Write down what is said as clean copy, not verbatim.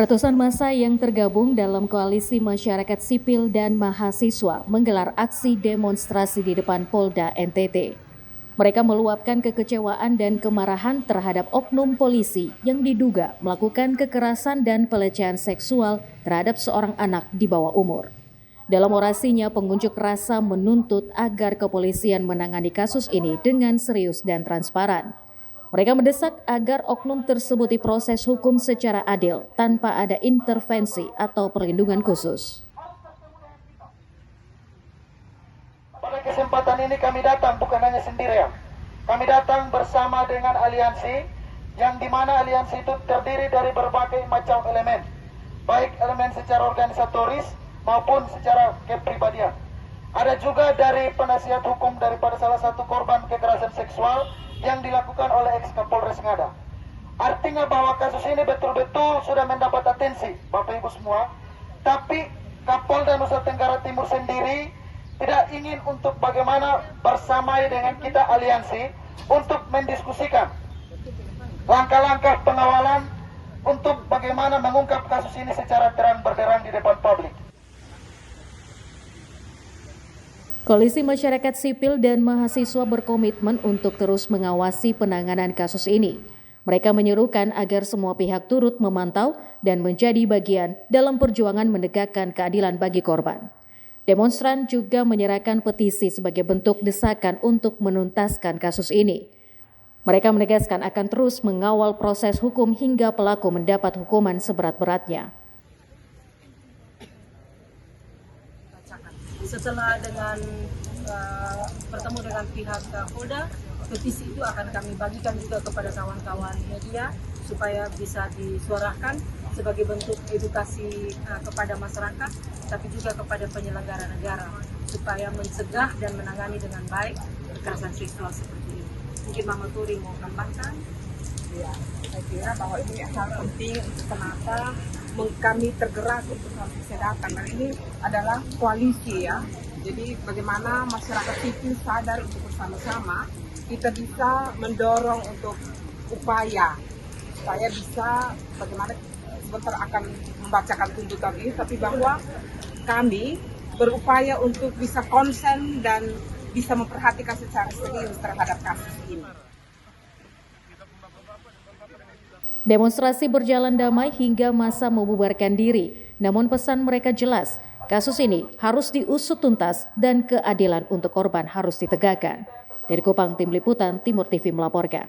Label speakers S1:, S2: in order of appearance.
S1: Ratusan massa yang tergabung dalam koalisi masyarakat sipil dan mahasiswa menggelar aksi demonstrasi di depan Polda NTT. Mereka meluapkan kekecewaan dan kemarahan terhadap oknum polisi yang diduga melakukan kekerasan dan pelecehan seksual terhadap seorang anak di bawah umur. Dalam orasinya, pengunjuk rasa menuntut agar kepolisian menangani kasus ini dengan serius dan transparan. Mereka mendesak agar oknum tersebut diproses hukum secara adil tanpa ada intervensi atau perlindungan khusus.
S2: Pada kesempatan ini kami datang bukan hanya sendirian. Kami datang bersama dengan aliansi yang dimana aliansi itu terdiri dari berbagai macam elemen, baik elemen secara organisatoris maupun secara kepribadian. Ada juga dari penasihat hukum daripada salah satu korban kekerasan seksual yang dilakukan oleh ex-Kapolres Ngada. Artinya bahwa kasus ini betul-betul sudah mendapat atensi Bapak Ibu semua, tapi Kapolda Nusa Tenggara Timur sendiri tidak ingin untuk bagaimana bersama dengan kita aliansi untuk mendiskusikan langkah-langkah pengawalan untuk bagaimana mengungkap kasus ini secara terang benderang di depan publik.
S1: Koalisi masyarakat sipil dan mahasiswa berkomitmen untuk terus mengawasi penanganan kasus ini. Mereka menyerukan agar semua pihak turut memantau dan menjadi bagian dalam perjuangan menegakkan keadilan bagi korban. Demonstran juga menyerahkan petisi sebagai bentuk desakan untuk menuntaskan kasus ini. Mereka menegaskan akan terus mengawal proses hukum hingga pelaku mendapat hukuman seberat-beratnya.
S3: Setelah bertemu dengan pihak Polda, petisi itu akan kami bagikan juga kepada kawan-kawan media supaya bisa disuarakan sebagai bentuk edukasi kepada masyarakat, tapi juga kepada penyelenggara negara supaya mencegah dan menangani dengan baik kekerasan seksual seperti ini. Mungkin Mama Turi mau tambahkan?
S4: Ya, saya kira bahwa ini hal penting untuk kenapa kami tergerak untuk hal kesehatan. Dan ini adalah koalisi ya. Jadi bagaimana masyarakat sipil sadar untuk bersama-sama kita bisa mendorong untuk upaya supaya bisa bagaimana sebentar akan membacakan tuntutan ini, tapi bahwa kami berupaya untuk bisa konsen dan bisa memperhatikan secara serius terhadap kasus ini.
S1: Demonstrasi berjalan damai hingga massa membubarkan diri, namun pesan mereka jelas, kasus ini harus diusut tuntas dan keadilan untuk korban harus ditegakkan. Dari Kupang, Tim Liputan Timur TV melaporkan.